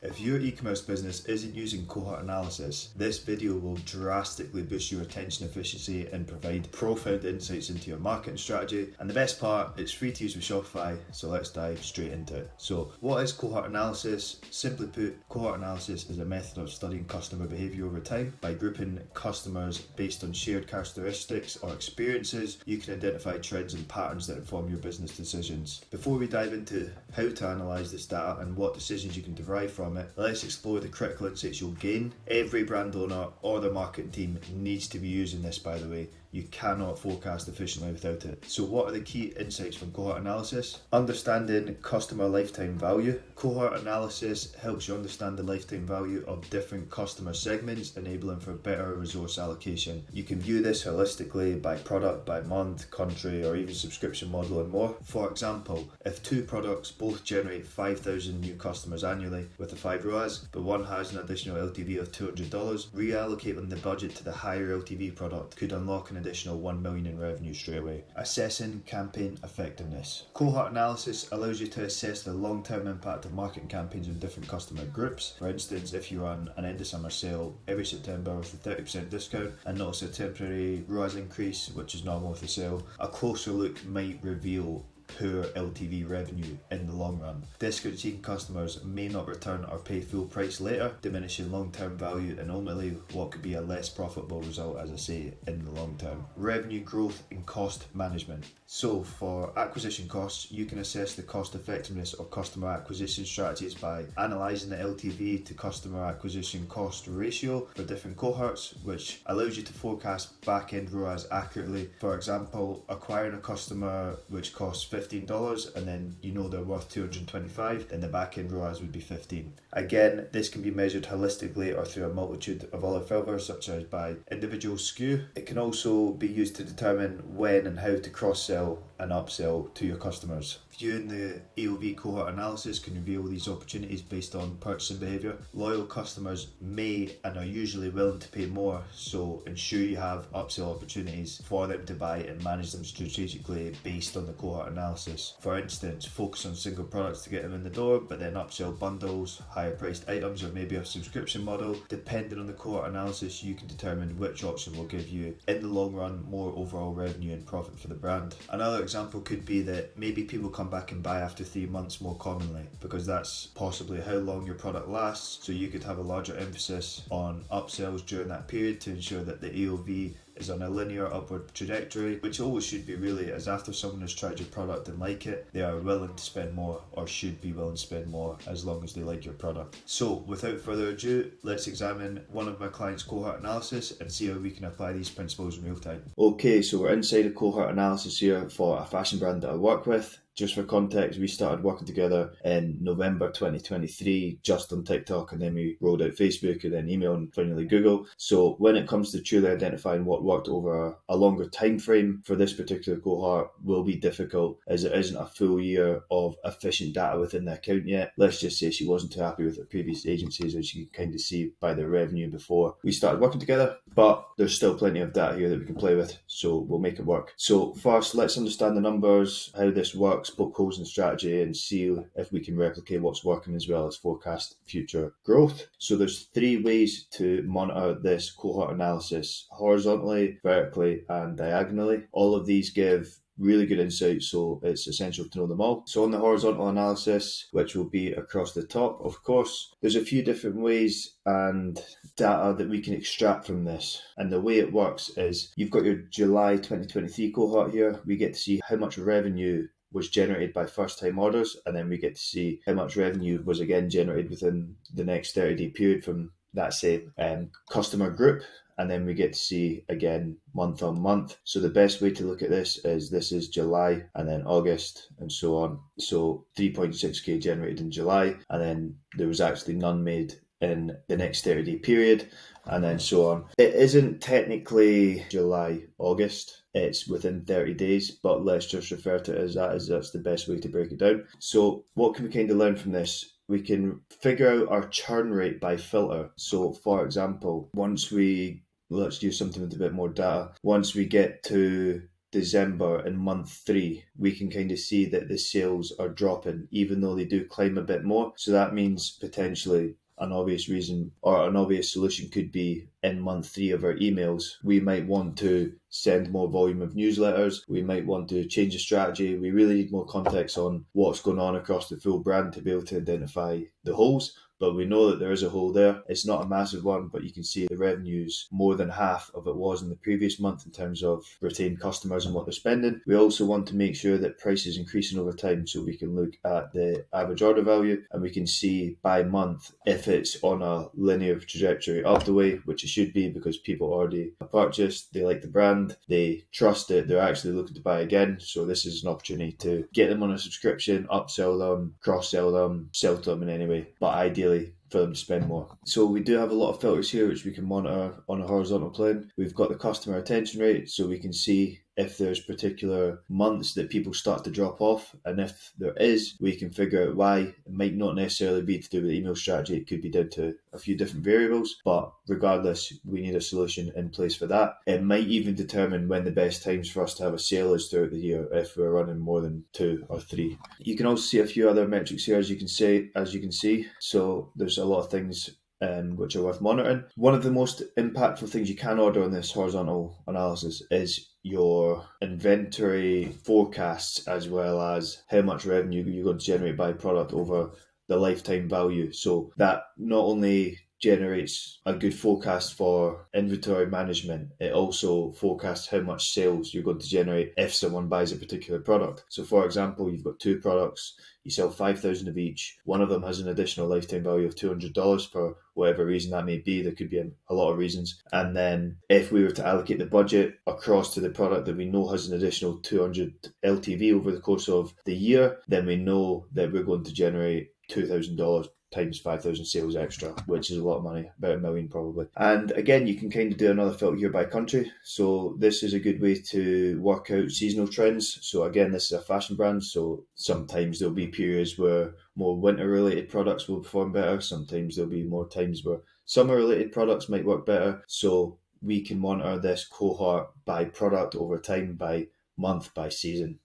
If your e-commerce business isn't using cohort analysis, this video will drastically boost your attention efficiency and provide profound insights into your marketing strategy. And the best part, it's free to use with Shopify, so let's dive straight into it. So what is cohort analysis? Simply put, cohort analysis is a method of studying customer behavior over time. By grouping customers based on shared characteristics or experiences, you can identify trends and patterns that inform your business decisions. Before we dive into how to analyze this data and what decisions you can derive from it, let's explore the critical insights you'll gain. Every brand owner or their marketing team needs to be using this, by the way. You cannot forecast efficiently without it. So what are the key insights from cohort analysis? Understanding customer lifetime value. Cohort analysis helps you understand the lifetime value of different customer segments, enabling for better resource allocation. You can view this holistically by product, by month, country, or even subscription model and more. For example, if two products both generate 5,000 new customers annually with the 5 ROAS, but one has an additional LTV of $200, reallocating the budget to the higher LTV product could unlock an additional 1 million in revenue straight away. Assessing campaign effectiveness. Cohort analysis allows you to assess the long-term impact of marketing campaigns on different customer groups. For instance, if you run an end of summer sale every September with a 30% discount and notice a temporary ROAS increase, which is normal with the sale, a closer look might reveal poor LTV revenue in the long run. Discount-seeking customers may not return or pay full price later, diminishing long-term value and ultimately what could be a less profitable result, as I say, in the long term. Revenue growth and cost management. So for acquisition costs, you can assess the cost effectiveness of customer acquisition strategies by analysing the LTV to customer acquisition cost ratio for different cohorts, which allows you to forecast back-end ROAS accurately. For example, acquiring a customer which costs $15 and then you know they're worth $225, then the back-end ROAS would be 15. Again, this can be measured holistically or through a multitude of other filters, such as by individual SKU. It can also be used to determine when and how to cross-sell and upsell to your customers. Viewing the AOV cohort analysis can reveal these opportunities based on purchasing behaviour. Loyal customers may and are usually willing to pay more, so ensure you have upsell opportunities for them to buy and manage them strategically based on the cohort analysis. For instance, focus on single products to get them in the door, but then upsell bundles, higher priced items, or maybe a subscription model. Depending on the cohort analysis, you can determine which option will give you, in the long run, more overall revenue and profit for the brand. Another example could be that maybe people come back and buy after 3 months more commonly, because that's possibly how long your product lasts. So you could have a larger emphasis on upsells during that period to ensure that the AOV is on a linear upward trajectory, which always should be really, as after someone has tried your product and like it, they are willing to spend more, or should be willing to spend more, as long as they like your product. So without further ado, let's examine one of my clients' cohort analysis and see how we can apply these principles in real time. Okay, so we're inside a cohort analysis here for a fashion brand that I work with. Just for context, we started working together in November 2023, just on TikTok, and then we rolled out Facebook and then email and finally Google. So when it comes to truly identifying what worked over a longer time frame for this particular cohort will be difficult, as it isn't a full year of efficient data within the account yet. Let's just say she wasn't too happy with her previous agencies, as you can kind of see by their revenue before we started working together, but there's still plenty of data here that we can play with, so we'll make it work. So first, let's understand the numbers, how this works, poke holes in strategy, and see if we can replicate what's working as well as forecast future growth. So there's 3 ways to monitor this cohort analysis: horizontally, vertically, and diagonally. All of these give really good insight, so it's essential to know them all. So on the horizontal analysis, which will be across the top, of course, there's a few different ways and data that we can extract from this. And the way it works is you've got your July 2023 cohort here. We get to see how much revenue was generated by first-time orders, and then we get to see how much revenue was again generated within the next 30-day period from that same customer group. And then we get to see again month on month. So the best way to look at this is July and then August and so on. So 3.6k generated in July, and then there was actually none made in the next 30-day period, and then so on. It isn't technically July, August, it's within 30 days, but let's just refer to it as that, as that's the best way to break it down. So what can we kind of learn from this? We can figure out our churn rate by filter. So for example, let's do something with a bit more data. Once we get to December in month 3, we can kind of see that the sales are dropping, even though they do climb a bit more. So that means potentially an obvious reason or an obvious solution could be in month 3 of our emails, we might want to send more volume of newsletters. We might want to change the strategy. We really need more context on what's going on across the full brand to be able to identify the holes. But we know that there is a hole there. It's not a massive one, but you can see the revenue's more than half of it was in the previous month in terms of retained customers and what they're spending. We also want to make sure that price is increasing over time, so we can look at the average order value and we can see by month if it's on a linear trajectory up the way, which it should be because people already have purchased, they like the brand, they trust it, they're actually looking to buy again. So this is an opportunity to get them on a subscription, upsell them, cross-sell them, sell to them in any way, but ideally for them to spend more. So we do have a lot of filters here which we can monitor on a horizontal plane. We've got the customer retention rate, so we can see if there's particular months that people start to drop off, and if there is, we can figure out why. It might not necessarily be to do with email strategy, it could be down to a few different variables, but regardless, we need a solution in place for that. It might even determine when the best times for us to have a sale is throughout the year if we're running more than 2 or 3. You can also see a few other metrics here as you can see. So there's a lot of things which are worth monitoring. One of the most impactful things you can order on this horizontal analysis is your inventory forecasts, as well as how much revenue you're going to generate by product over the lifetime value. So that not only generates a good forecast for inventory management, it also forecasts how much sales you're going to generate if someone buys a particular product. So for example, you've got 2 products, you sell 5,000 of each. One of them has an additional lifetime value of $200 for whatever reason that may be. There could be a lot of reasons. And then if we were to allocate the budget across to the product that we know has an additional 200 LTV over the course of the year, then we know that we're going to generate $2,000 times 5,000 sales extra, which is a lot of money, about $1 million probably. And again, you can kind of do another filter here by country. So this is a good way to work out seasonal trends. So again, this is a fashion brand, so sometimes there'll be periods where more winter related products will perform better. Sometimes there'll be more times where summer related products might work better. So we can monitor this cohort by product over time, by month, by season,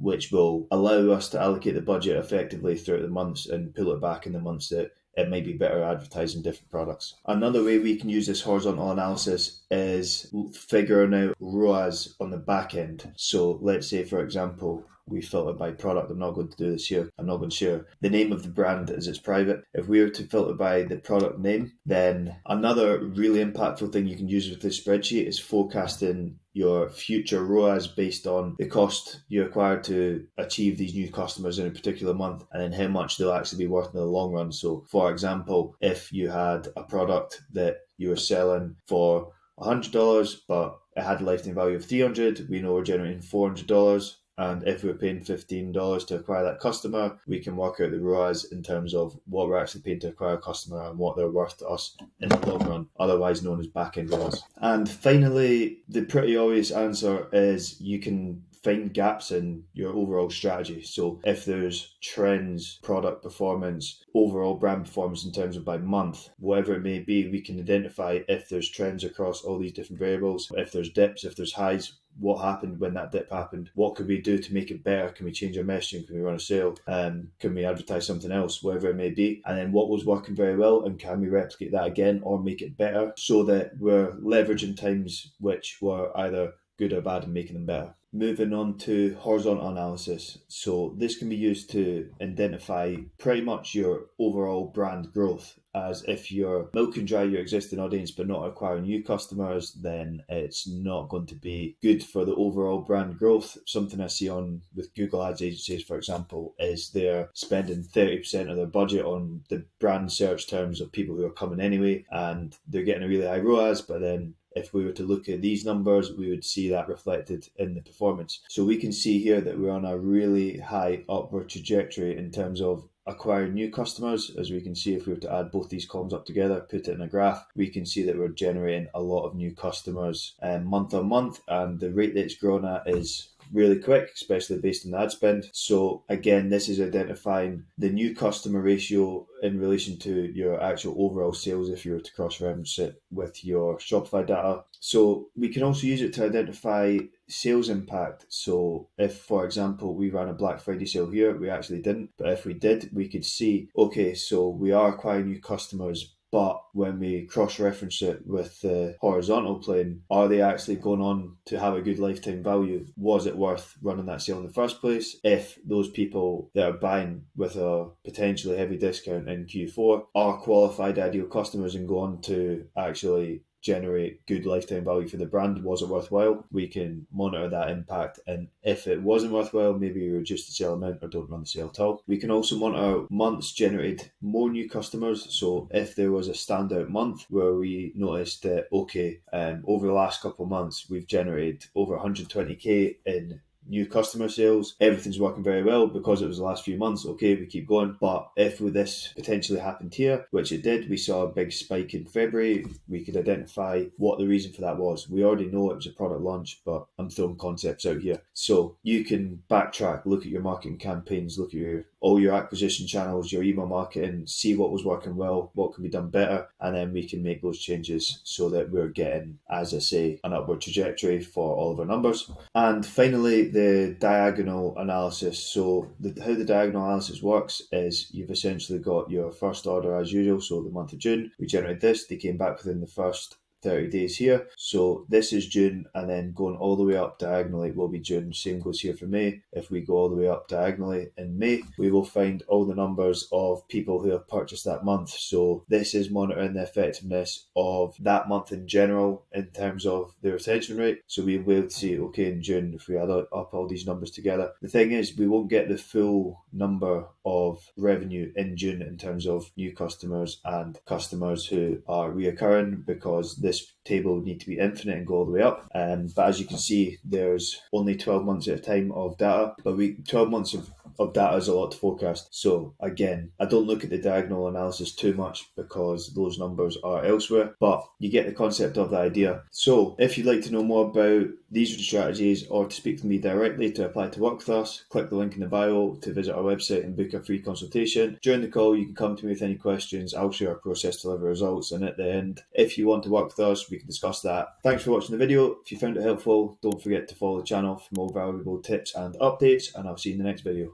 which will allow us to allocate the budget effectively throughout the months and pull it back in the months that it might be better advertising different products. Another way we can use this horizontal analysis is figuring out ROAS on the back end. So let's say, for example, we filter by product. I'm not going to do this here. I'm not going to share the name of the brand as it's private. If we were to filter by the product name, then another really impactful thing you can use with this spreadsheet is forecasting your future ROAS based on the cost you acquire to achieve these new customers in a particular month, and then how much they'll actually be worth in the long run. So for example, if you had a product that you were selling for $100 but it had a lifetime value of $300, we know we're generating $400. And if we're paying $15 to acquire that customer, we can work out the ROAS in terms of what we're actually paying to acquire a customer and what they're worth to us in the long run, otherwise known as back-end ROAS. And finally, the pretty obvious answer is you can find gaps in your overall strategy. So if there's trends, product performance, overall brand performance in terms of by month, whatever it may be, we can identify if there's trends across all these different variables, if there's dips, if there's highs, what happened when that dip happened, what could we do to make it better, can we change our messaging, can we run a sale, can we advertise something else, whatever it may be, and then what was working very well and can we replicate that again or make it better, so that we're leveraging times which were either good or bad and making them better. Moving on to horizontal analysis. So this can be used to identify pretty much your overall brand growth, as if you're milking dry your existing audience but not acquiring new customers, then it's not going to be good for the overall brand growth. Something I see on with Google Ads agencies, for example, is they're spending 30% of their budget on the brand search terms of people who are coming anyway, and they're getting a really high ROAS, but then if we were to look at these numbers, we would see that reflected in the performance. So we can see here that we're on a really high upward trajectory in terms of acquiring new customers. As we can see, if we were to add both these columns up together, put it in a graph, we can see that we're generating a lot of new customers month on month, and the rate that it's grown at is really quick, especially based on the ad spend. So again, this is identifying the new customer ratio in relation to your actual overall sales if you were to cross-reference it with your Shopify data. So we can also use it to identify sales impact. So if, for example, we ran a Black Friday sale here, we actually didn't, but if we did, we could see, okay, so we are acquiring new customers, but when we cross-reference it with the horizontal plane, are they actually going on to have a good lifetime value? Was it worth running that sale in the first place? If those people that are buying with a potentially heavy discount in Q4 are qualified ideal customers and go on to actually generate good lifetime value for the brand, was it worthwhile? We can monitor that impact, and if it wasn't worthwhile, maybe we reduce the sale amount or don't run the sale at all. We can also monitor months generated more new customers. So if there was a standout month where we noticed that, okay, over the last couple of months we've generated over 120k in new customer sales, everything's working very well because it was the last few months, okay, we keep going. But if this potentially happened here, which it did, we saw a big spike in February, we could identify what the reason for that was. We already know it was a product launch, but I'm throwing concepts out here. So you can backtrack, look at your marketing campaigns, look at all your acquisition channels, your email marketing, see what was working well, what can be done better, and then we can make those changes so that we're getting, as I say, an upward trajectory for all of our numbers. And finally, the diagonal analysis. So how the diagonal analysis works is you've essentially got your first order as usual. So the month of June, we generated this. They came back within the first 30 days here. So this is June, and then going all the way up diagonally will be June. Same goes here for May. If we go all the way up diagonally in May, we will find all the numbers of people who have purchased that month. So this is monitoring the effectiveness of that month in general in terms of the retention rate. So we'll be able to see, okay, in June, if we add up all these numbers together, the thing is we won't get the full number of revenue in June in terms of new customers and customers who are reoccurring, because this table would need to be infinite and go all the way up. But as you can see, there's only 12 months at a time of data, but 12 months of data is a lot to forecast. So again, I don't look at the diagonal analysis too much because those numbers are elsewhere, but you get the concept of the idea. So if you'd like to know more about these strategies or to speak to me directly to apply to work with us, click the link in the bio to visit our website and book a free consultation. During the call, you can come to me with any questions. I'll share our process to deliver results, and at the end, if you want to work with us, we can discuss that. Thanks for watching the video. If you found it helpful, don't forget to follow the channel for more valuable tips and updates, and I'll see you in the next video.